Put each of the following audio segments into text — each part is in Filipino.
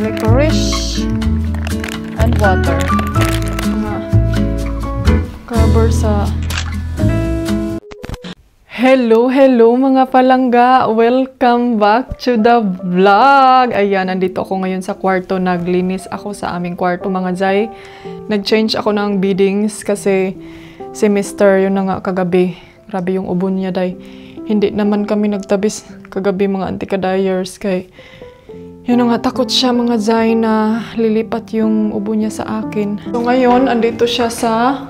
licorice, and water. Mga cover sa... Hello mga palangga! Welcome back to the vlog! Ayan, nandito ako ngayon sa kwarto. Naglinis ako sa aming kwarto, mga Zay. Nag-change ako ng beddings kasi si Mr. yun na nga kagabi. Grabe yung ubo niya, day. Hindi naman kami nagtabis kagabi, mga anti-kadayers. Kay yun na nga, takot siya, mga Zay, na lilipat yung ubo niya sa akin. So ngayon, andito siya sa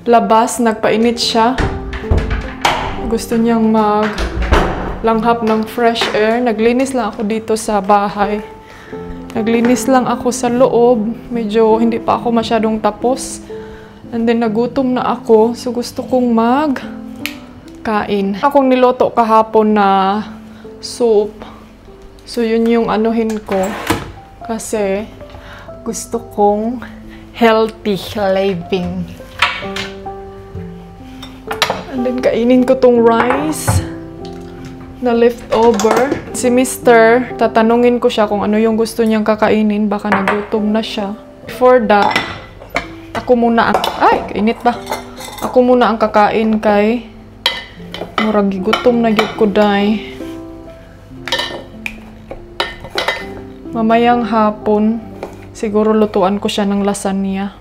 labas. Nagpainit siya. Gusto niyang maglanghap ng fresh air. Naglinis lang ako dito sa bahay. Naglinis lang ako sa loob. Medyo hindi pa ako masyadong tapos. And then nagutom na ako. So gusto kong magkain. Akong niloto kahapon na soup. So yun yung anuhin ko. Kasi gusto kong healthy living. And then, kainin ko tong rice na leftover. Si Mr., tatanungin ko siya kung ano yung gusto niyang kakainin. Baka nagutom na siya. Before that, ako muna ang... Ay, kainit ba? Ako muna ang kakain kay... Murag gutom na gyud ko, day. Mamayang hapon, siguro lutuan ko siya ng lasagna.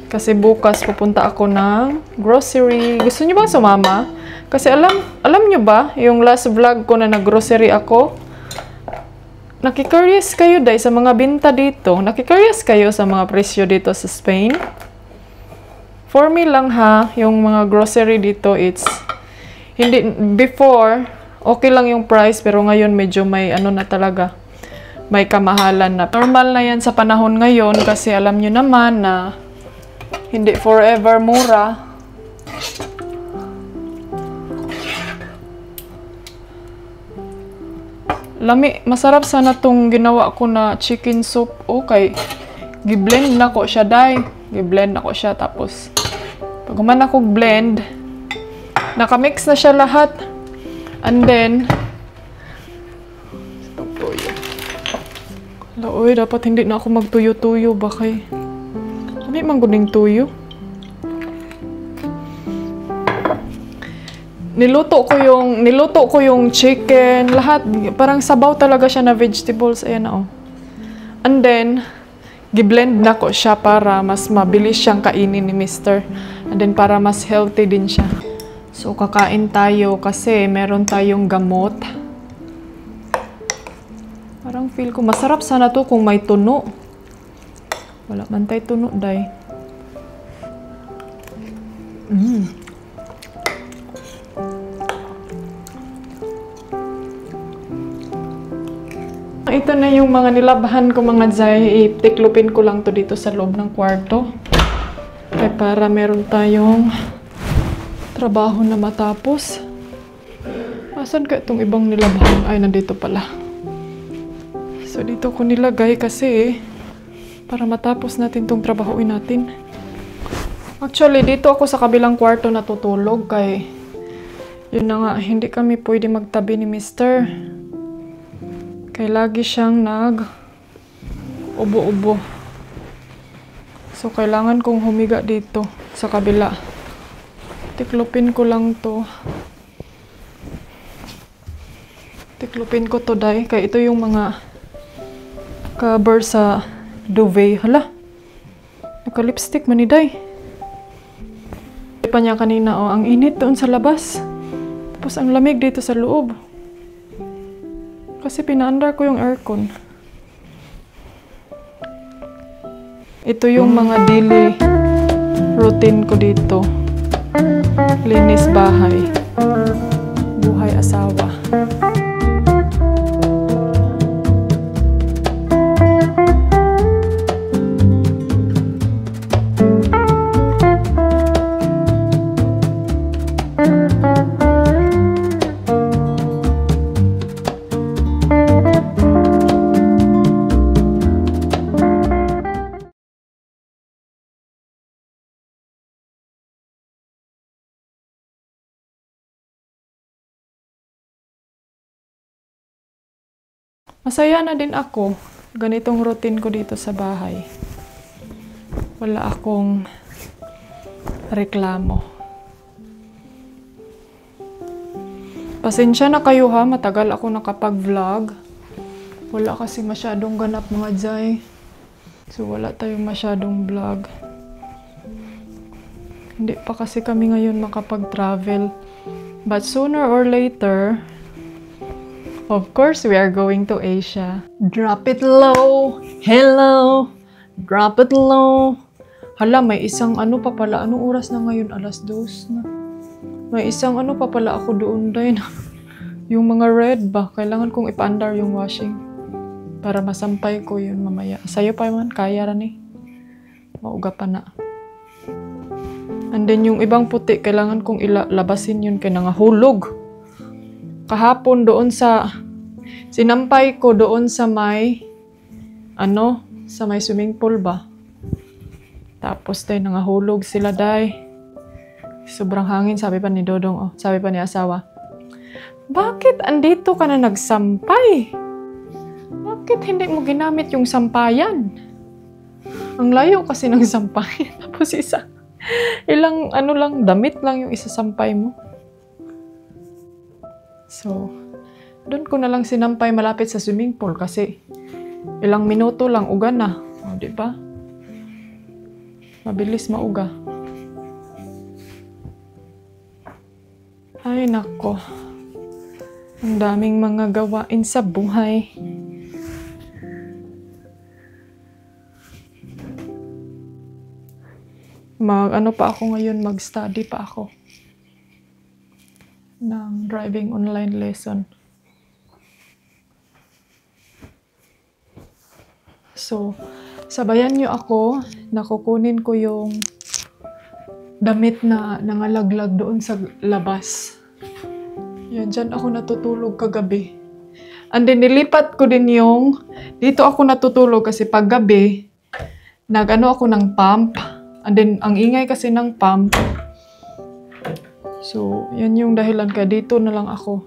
Kasi bukas pupunta ako ng grocery. Gusto niyo bang sumama? Kasi alam niyo ba, yung last vlog ko na nag-grocery ako, nakikurious kayo day sa mga binta dito. Nakikurious kayo sa mga presyo dito sa Spain. For me lang ha, yung mga grocery dito, it's hindi, before okay lang yung price, pero ngayon medyo may ano na talaga, may kamahalan na. Normal na yan sa panahon ngayon kasi alam niyo naman na hindi forever mura. Lami, masarap sana tong ginawa ko na chicken soup. Okay. Gi-blend na ko siya, day. Gi-blend na ko siya. Tapos, pag man ako blend, nakamix na siya lahat. And then, tuyo. Laoy, dapat hindi na ako magtuyo-tuyo. Bakay? May mangguning tuyo. Niluto ko yung chicken, lahat parang sabaw talaga siya na vegetables, ayan na oh. And then gi-blend na ko siya para mas mabilis siyang kainin ni Mr. And then para mas healthy din siya. So kakain tayo kasi meron tayong gamot. Parang feel ko masarap sana to kung may tuno. Wala man tayo tuno, day. Ito na yung mga nilabahan ko, mga Zay. Itiklupin ko lang to dito sa loob ng kwarto. Kaya para meron tayong trabaho na matapos. Asan ka itong ibang nilabahan? Ay, nandito pala. So, dito ko nilagay kasi para matapos natin tong trabahoin natin. Actually, dito ako sa kabilang kwarto natutulog kay yun na nga, hindi kami pwede magtabi ni Mr. Kay lagi siyang ubo-ubo. So, kailangan kong humiga dito sa kabila. Tiklopin ko lang to. Tiklopin ko to, day. Kaya ito yung mga cover sa duvet. Hala, naka-lipstick man ni day. Pa niya kanina, oh, ang init doon sa labas. Tapos ang lamig dito sa loob. Kasi pinaandar ko yung aircon. Ito yung mga daily routine ko dito. Linis bahay. Buhay asawa. Masaya na din ako. Ganitong routine ko dito sa bahay. Wala akong reklamo. Pasensya na kayo ha, matagal ako nakapag-vlog. Wala kasi masyadong ganap mga Jai. So wala tayong masyadong vlog. Hindi pa kasi kami ngayon makapag-travel. But sooner or later, of course, we are going to Asia. Drop it low, hello, drop it low. Hala, may isang ano pa pala. Anong oras na ngayon? 2:00 na. May isang ano pa pala ako doon din. Yung mga red ba? Kailangan kong ipa-under yung washing. Para masampay ko yun mamaya. Sa'yo pa man, kaya rin eh. Mauga pa na. And then yung ibang puti, kailangan kong labasin yun kaya nangahulog. Kahapon doon sa, sinampay ko doon sa may, sa may swimming pool ba? Tapos tayo nangahulog sila day. Sobrang hangin, sabi pa ni Dodong, sabi pa ni asawa. Bakit andito ka na nagsampay? Bakit hindi mo ginamit yung sampayan? Ang layo kasi ng sampayan. Tapos ilang damit lang yung isasampay mo. So, doon ko na lang sinampay malapit sa swimming pool kasi ilang minuto lang uga na. O, di ba? Mabilis mauga. Ay, nako. Ang daming mga gawain sa buhay. Pa ako ngayon, mag-study pa ako ng driving online lesson. So, sabayan nyo ako, nakukunin ko yung damit na nangalaglag doon sa labas. Yan, dyan ako natutulog kagabi. And then, nilipat ko din yung, dito ako natutulog kasi pag gabi, ako ng pump. And then, ang ingay kasi ng pump. So, yan yung dahilan kaya dito na lang ako.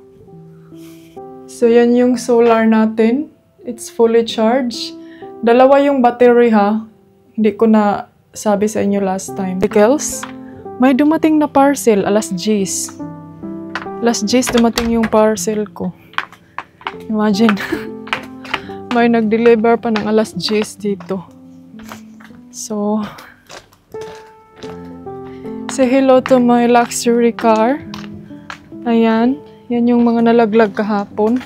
So, yan yung solar natin. It's fully charged. 2 yung battery ha. Hindi ko na sabi sa inyo last time. Pickles, may dumating na parcel, 10:00. 10:00 dumating yung parcel ko. Imagine. May nag-deliver pa ng 10:00 dito. So, say hello to my luxury car. Ayan. Yan yung mga nalaglag kahapon.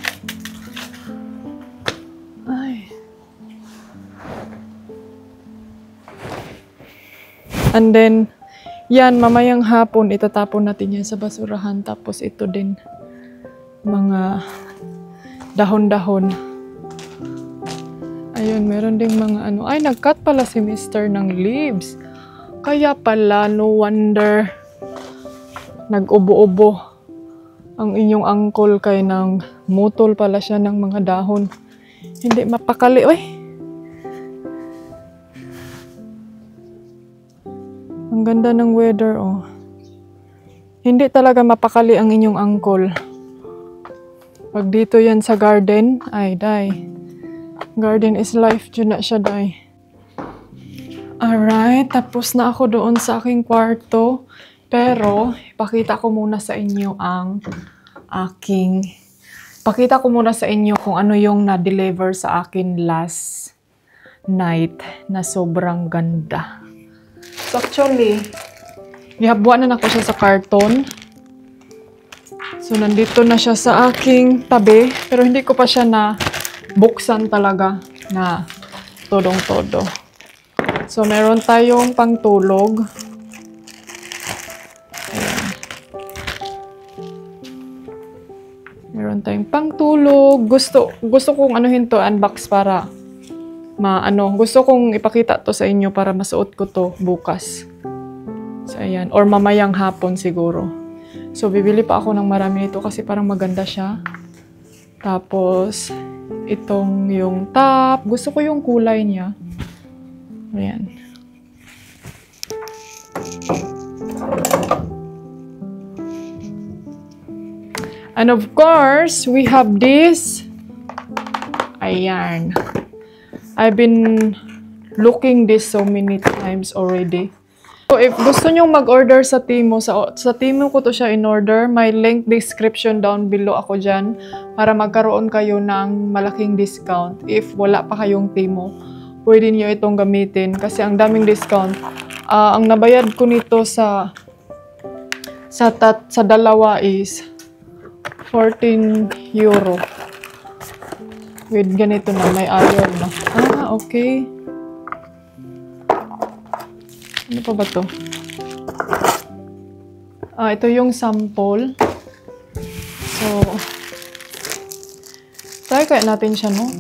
Ay. And then, yan, mamayang hapon, itatapon natin yan sa basurahan. Tapos ito din, mga dahon-dahon. Ayun, meron ding mga Ay, nag-cut pala si Mr. ng leaves. Kaya pala, no wonder, nag-ubo-ubo ang inyong uncle kay nang mutol pala siya ng mga dahon. Hindi mapakali. Uy! Ang ganda ng weather, oh. Hindi talaga mapakali ang inyong uncle. Pag dito yan sa garden, ay, day. Garden is life, dyan na siya, day. Alright, tapos na ako doon sa aking kwarto. Pero, pakita ko muna sa inyo pakita ko muna sa inyo kung ano yung na-deliver sa akin last night na sobrang ganda. So actually, nihabuan na ako siya sa karton. So, nandito na siya sa aking tabi. Pero hindi ko pa siya na buksan talaga na todong-todo. So, meron tayong pangtulog. Ayan. Meron tayong pangtulog. Gusto kong anuhin to, unbox para gusto kong ipakita to sa inyo para masuot ko to bukas. So, ayan. Or mamayang hapon siguro. So, bibili pa ako ng marami nito kasi parang maganda siya. Tapos, itong yung top. Gusto ko yung kulay niya. Ayan. And of course, we have this. Ayan. I've been looking this so many times already. So if gusto nyong mag-order sa Temu, sa Temu ko to siya in-order, may link description down below ako dyan para magkaroon kayo ng malaking discount. If wala pa kayong Temu, pwede niyo itong gamitin kasi ang daming discount. Ang nabayad ko nito sa dalawa is 14 euro. With ganito na, may iron na. Okay. Ano pa ba to? Ito yung sample. So, try kaya natin siya, no?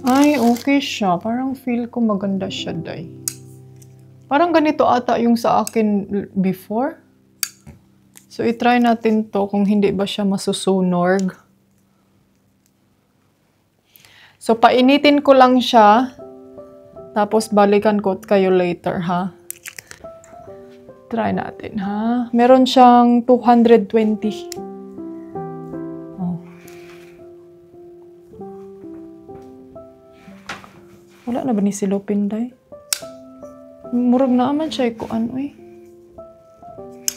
Ay, okay siya. Parang feel ko maganda siya, day. Parang ganito ata yung sa akin before. So, itry natin to kung hindi ba siya masusunog. So, painitin ko lang siya. Tapos, balikan ko kayo later, ha? Try natin, ha? Meron siyang 220. Oh. Wala na ba ni silupin, day? Murag na aman siya, ano eh.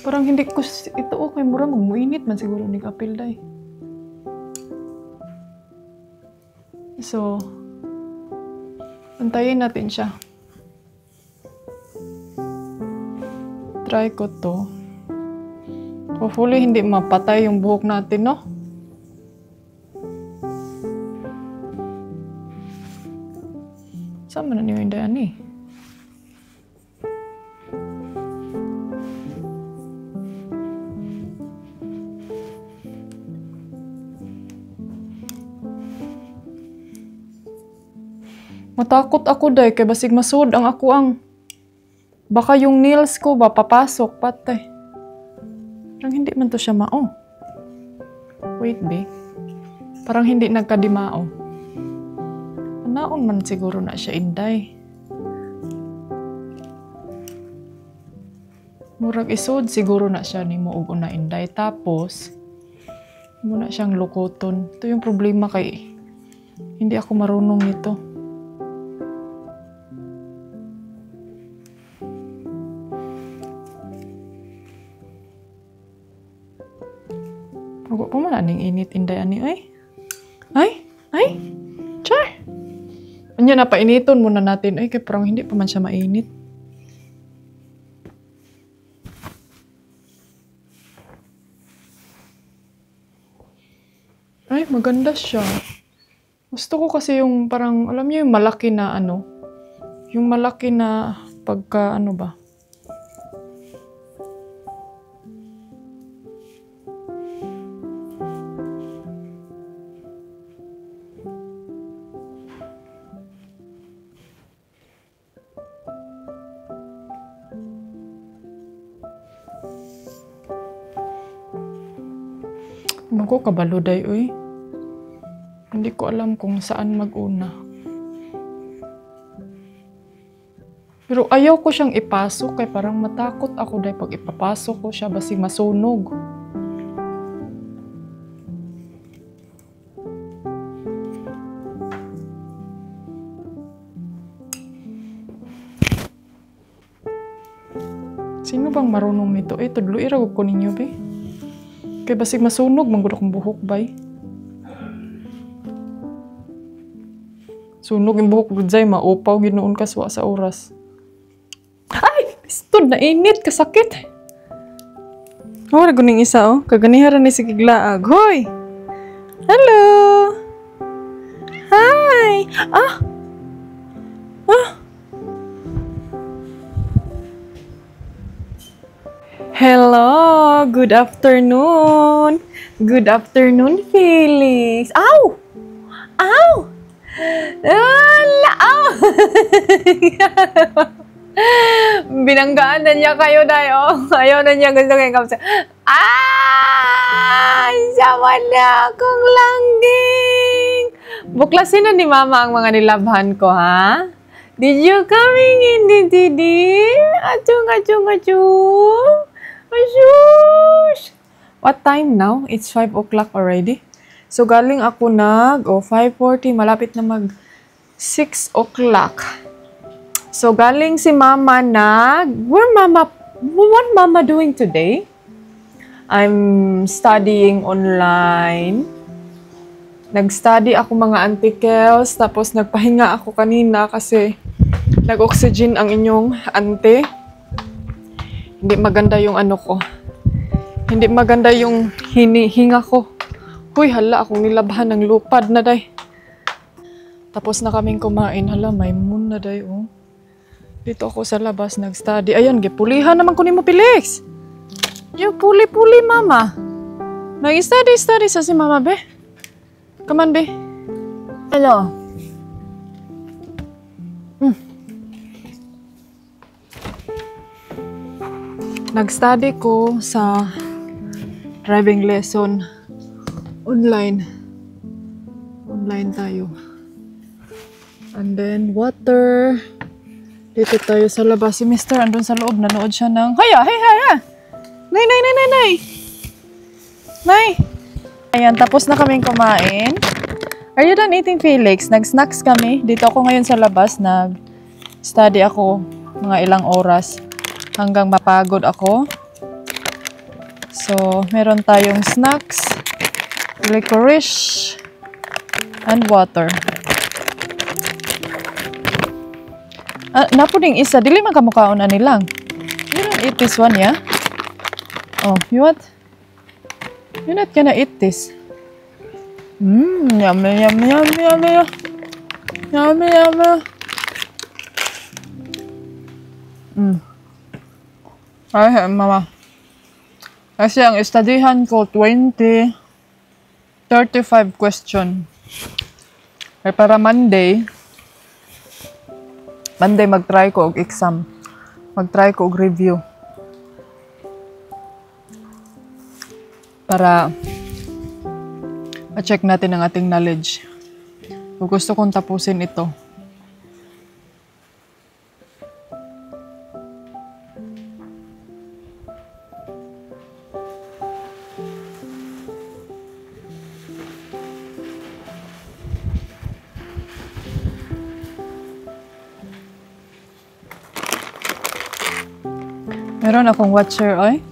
Parang hindi ko, ito okay, murag magmuinit man siguro ni kapil, day. So, antayin natin siya. Try ko to. Hopefully, hindi mapatay yung buhok natin, no? Saan man na niyo yung dayan, eh? Matakot ako, day, kay basig masud ang ako ang. Baka yung nails ko ba papasok, patay. Parang hindi man to siya mao. Wait, be. Parang hindi nagkadimao. Naon man siguro na siya, inday. Murag isod siguro na siya ni mo og una, inday. Tapos, muna siyang lukoton. Ito yung problema kay hindi ako marunong nito. Huwag pa man aning init, inday, ani, ay. Ay, char. Anya na, painiton muna natin. Ay, kaya parang hindi pa man siya mainit. Ay, maganda siya. Gusto ko kasi yung parang, alam niyo yung malaki na ano, yung malaki na pagka, ano ba? Ako kabalo, day, uy. Hindi ko alam kung saan mag-una. Pero ayaw ko siyang ipasok kaya parang matakot ako, day, pag ipapasok ko siya basig masunog. Sino bang marunong nito? Tudlo iragog ko ninyo, be. Kaya basig masunog, manggod akong buhok, bay. Sunog yung buhok ko, Jay, maupaw, ginoon ka sa oras. Ay! Istod na init, kasakit. Oh, naguning isa, oh. Kaganiharan ni si Kiglaag. Hoy! Hello! Hi! Ah! Hello! Good afternoon! Good afternoon, Felix! Ow! Ow! Ow! Binanggaan na niya kayo, day, oh. Ayaw na niya gusto kayo kapsa. Sama na akong langging! Buklasin na ni Mama ang mga nilabhan ko, ha? Did you coming in, Didi? Achung, achung, achung! Ashush! What time now? It's 5 o'clock already. So, galing ako 5:40. Malapit na 6 o'clock. So, galing si Mama what Mama doing today? I'm studying online. Nag-study ako mga antikels, tapos nagpahinga ako kanina kasi nag-oxygen ang inyong ante. Hindi maganda yung ano ko. Hindi maganda yung hinihinga ko. Huy, hala, akong nilabhan ng lupad na day. Tapos na kaming kumain. Hala, may moon na day, oh. Dito ako sa labas nag-study. Ayan, gipulihan naman ko ni mo, Felix. Yung puli-puli, Mama. Nag-study sa si Mama, be. Come on, be. Hello. Nag-study ko sa driving lesson. Online tayo. And then, water. Dito tayo sa labas. Si Mr. andun sa loob. Nanood siya ng... Haya! Nay! Ayan, tapos na kaming kumain. Are you done eating, Felix? Nag-snacks kami. Dito ako ngayon sa labas. Nag-study ako mga ilang oras hanggang mapagod ako. So, meron tayong snacks, licorice, and water. Napuding isa. Dili man kamukhaon ani lang. You don't eat this one, yeah? Oh, you what? You're not gonna eat this. Yummy. Ay, Mama. Kasi ang studyhan ko, 35 question. Ay para Monday mag-try ko og exam. Mag-try ko og review. Para ma-check natin ang ating knowledge. Kung gusto kong tapusin ito. Meron akong watcher, oy.